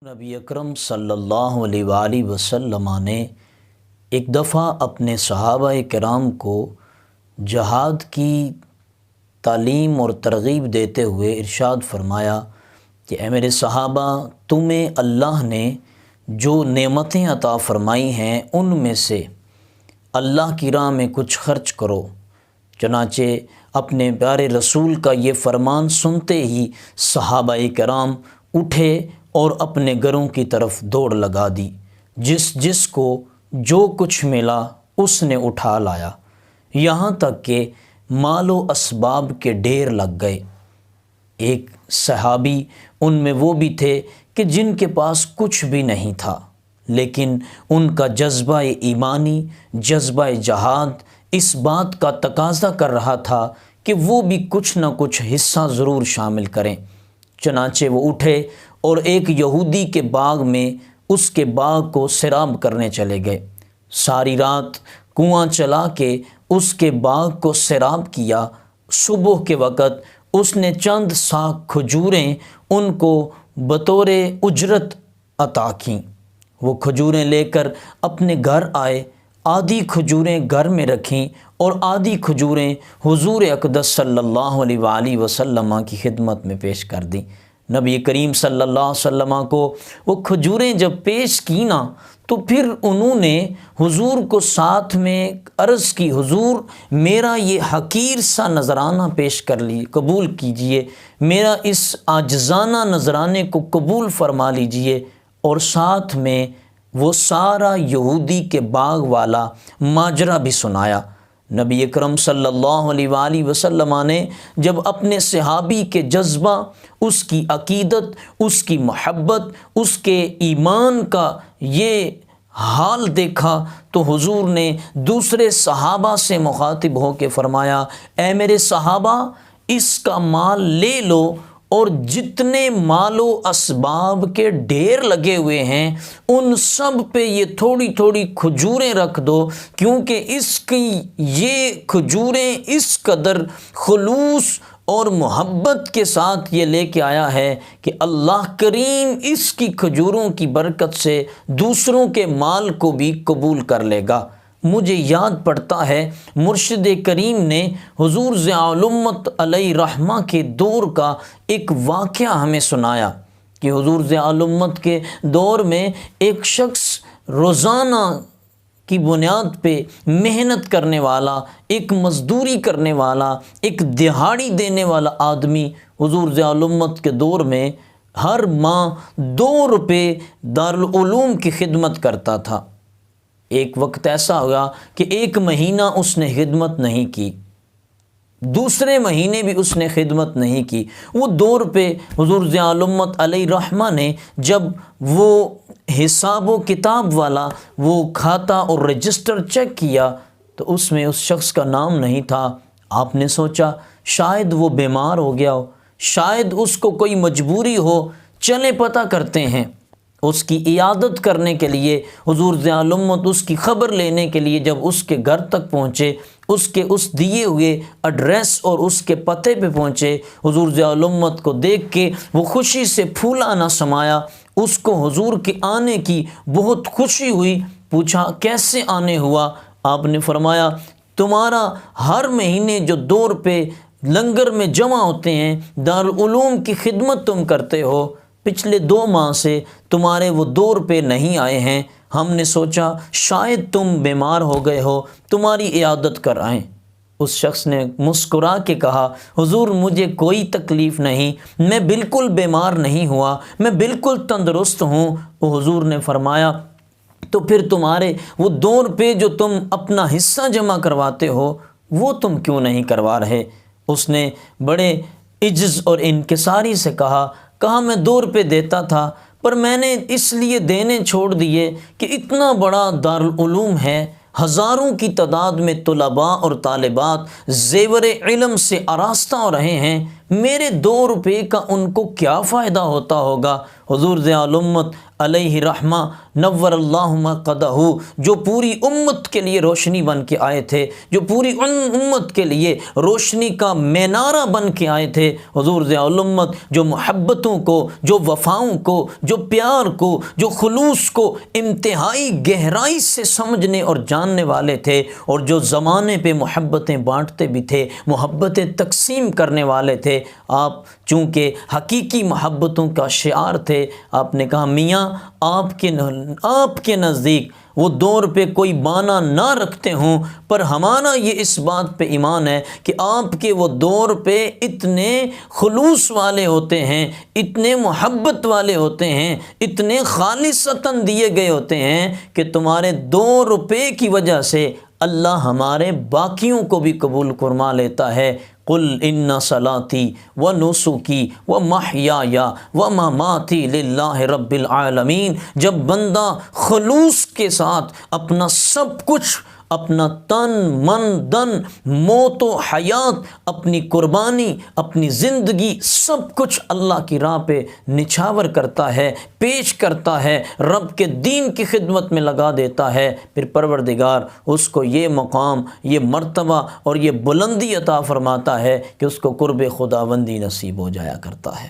نبی اکرم صلی اللہ علیہ وآلہ وسلم نے ایک دفعہ اپنے صحابہ کرام کو جہاد کی تعلیم اور ترغیب دیتے ہوئے ارشاد فرمایا کہ اے میرے صحابہ، تمہیں اللہ نے جو نعمتیں عطا فرمائی ہیں ان میں سے اللہ کی راہ میں کچھ خرچ کرو۔ چنانچہ اپنے پیارے رسول کا یہ فرمان سنتے ہی صحابہ کرام اٹھے اور اپنے گھروں کی طرف دوڑ لگا دی۔ جس کو جو کچھ ملا اس نے اٹھا لایا، یہاں تک کہ مال و اسباب کے ڈھیر لگ گئے۔ ایک صحابی ان میں وہ بھی تھے کہ جن کے پاس کچھ بھی نہیں تھا، لیکن ان کا جذبہ ایمانی، جذبہ جہاد اس بات کا تقاضا کر رہا تھا کہ وہ بھی کچھ نہ کچھ حصہ ضرور شامل کریں۔ چنانچہ وہ اٹھے اور ایک یہودی کے باغ میں اس کے باغ کو سیراب کرنے چلے گئے۔ ساری رات کنواں چلا کے اس کے باغ کو سیراب کیا۔ صبح کے وقت اس نے چند ساکھ کھجوریں ان کو بطور اجرت عطا کیں۔ وہ کھجوریں لے کر اپنے گھر آئے، آدھی کھجوریں گھر میں رکھیں اور آدھی کھجوریں حضور اقدس صلی اللہ علیہ وآلہ وسلم کی خدمت میں پیش کر دیں۔ نبی کریم صلی اللہ علیہ وسلم کو وہ کھجوریں جب پیش کی نا، تو پھر انہوں نے حضور کو ساتھ میں عرض کی، حضور میرا یہ حقیر سا نذرانہ پیش کر لی، قبول کیجئے، میرا اس عاجزانہ نذرانے کو قبول فرما لیجئے۔ اور ساتھ میں وہ سارا یہودی کے باغ والا ماجرا بھی سنایا۔ نبی اکرم صلی اللہ علیہ وآلہ وسلم نے جب اپنے صحابی کے جذبہ، اس کی عقیدت، اس کی محبت، اس کے ایمان کا یہ حال دیکھا تو حضور نے دوسرے صحابہ سے مخاطب ہو کے فرمایا، اے میرے صحابہ، اس کا مال لے لو اور جتنے مال و اسباب کے ڈھیر لگے ہوئے ہیں ان سب پہ یہ تھوڑی تھوڑی کھجوریں رکھ دو، کیونکہ اس کی یہ کھجوریں اس قدر خلوص اور محبت کے ساتھ یہ لے کے آیا ہے کہ اللہ کریم اس کی کھجوروں کی برکت سے دوسروں کے مال کو بھی قبول کر لے گا۔ مجھے یاد پڑتا ہے مرشد کریم نے حضور ضیاء الامت علیہ رحمہ کے دور کا ایک واقعہ ہمیں سنایا کہ حضور ضیاء الامت کے دور میں ایک شخص روزانہ کی بنیاد پہ محنت کرنے والا، ایک مزدوری کرنے والا، ایک دہاڑی دینے والا آدمی حضور ضیاء الامت کے دور میں ہر ماہ 2 روپے دارالعلوم کی خدمت کرتا تھا۔ ایک وقت ایسا ہوا کہ 1 مہینہ اس نے خدمت نہیں کی، دوسرے مہینے بھی اس نے خدمت نہیں کی۔ وہ 2 روپے حضور ضیاء الامت علیہ رحمہ نے جب وہ حساب و کتاب والا وہ کھاتا اور رجسٹر چیک کیا تو اس میں اس شخص کا نام نہیں تھا۔ آپ نے سوچا شاید وہ بیمار ہو گیا ہو، شاید اس کو کوئی مجبوری ہو، چلیں پتہ کرتے ہیں۔ اس کی عیادت کرنے کے لیے حضور ضیاء الامت اس کی خبر لینے کے لیے جب اس کے گھر تک پہنچے، اس کے اس دیے ہوئے ایڈریس اور اس کے پتے پہ پہنچے، حضور ضیاء الامت کو دیکھ کے وہ خوشی سے پھولا نہ سمایا۔ اس کو حضور کے آنے کی بہت خوشی ہوئی۔ پوچھا کیسے آنے ہوا؟ آپ نے فرمایا تمہارا ہر مہینے جو 2 روپے لنگر میں جمع ہوتے ہیں، دارالعلوم کی خدمت تم کرتے ہو، پچھلے 2 ماہ سے تمہارے وہ 2 روپے نہیں آئے ہیں۔ ہم نے سوچا شاید تم بیمار ہو گئے ہو، تمہاری عیادت کر آئیں۔ اس شخص نے مسکرا کے کہا حضور مجھے کوئی تکلیف نہیں، میں بالکل بیمار نہیں ہوا، میں بالکل تندرست ہوں۔ وہ حضور نے فرمایا تو پھر تمہارے وہ 2 روپے جو تم اپنا حصہ جمع کرواتے ہو وہ تم کیوں نہیں کروا رہے؟ اس نے بڑے عجز اور انکساری سے کہا میں 2 روپے دیتا تھا، پر میں نے اس لیے دینے چھوڑ دیے کہ اتنا بڑا دارالعلوم ہے، ہزاروں کی تعداد میں طلباء اور طالبات زیور علم سے آراستہ ہو رہے ہیں، میرے 2 روپے کا ان کو کیا فائدہ ہوتا ہوگا؟ حضور ضیاء الامت علیہ رحمہ نور اللہ مقدہ، جو پوری امت کے لیے روشنی بن کے آئے تھے، جو پوری امت کے لیے روشنی کا مینارہ بن کے آئے تھے، حضور ضیاء الامت جو محبتوں کو، جو وفاؤں کو، جو پیار کو، جو خلوص کو انتہائی گہرائی سے سمجھنے اور جاننے والے تھے، اور جو زمانے پہ محبتیں بانٹتے بھی تھے، محبتیں تقسیم کرنے والے تھے۔ آپ چونکہ حقیقی محبتوں کا شعار تھے، آپ نے کہا میاں آپ کے نزدیک وہ 2 روپے کوئی بانا نہ رکھتے ہوں، پر ہمارا یہ اس بات پہ ایمان ہے کہ آپ کے وہ 2 روپے اتنے خلوص والے ہوتے ہیں، اتنے محبت والے ہوتے ہیں، اتنے خالصتاً دیے گئے ہوتے ہیں کہ تمہارے 2 روپے کی وجہ سے اللہ ہمارے باقیوں کو بھی قبول فرما لیتا ہے۔ قل ان صلاتی و نسکی و محیای و مماتی للہ رب العالمین۔ جب بندہ خلوص کے ساتھ اپنا سب کچھ، اپنا تن من دن، موت و حیات، اپنی قربانی، اپنی زندگی، سب کچھ اللہ کی راہ پہ نچھاور کرتا ہے، پیش کرتا ہے، رب کے دین کی خدمت میں لگا دیتا ہے، پھر پروردگار اس کو یہ مقام، یہ مرتبہ اور یہ بلندی عطا فرماتا ہے کہ اس کو قرب خداوندی نصیب ہو جایا کرتا ہے۔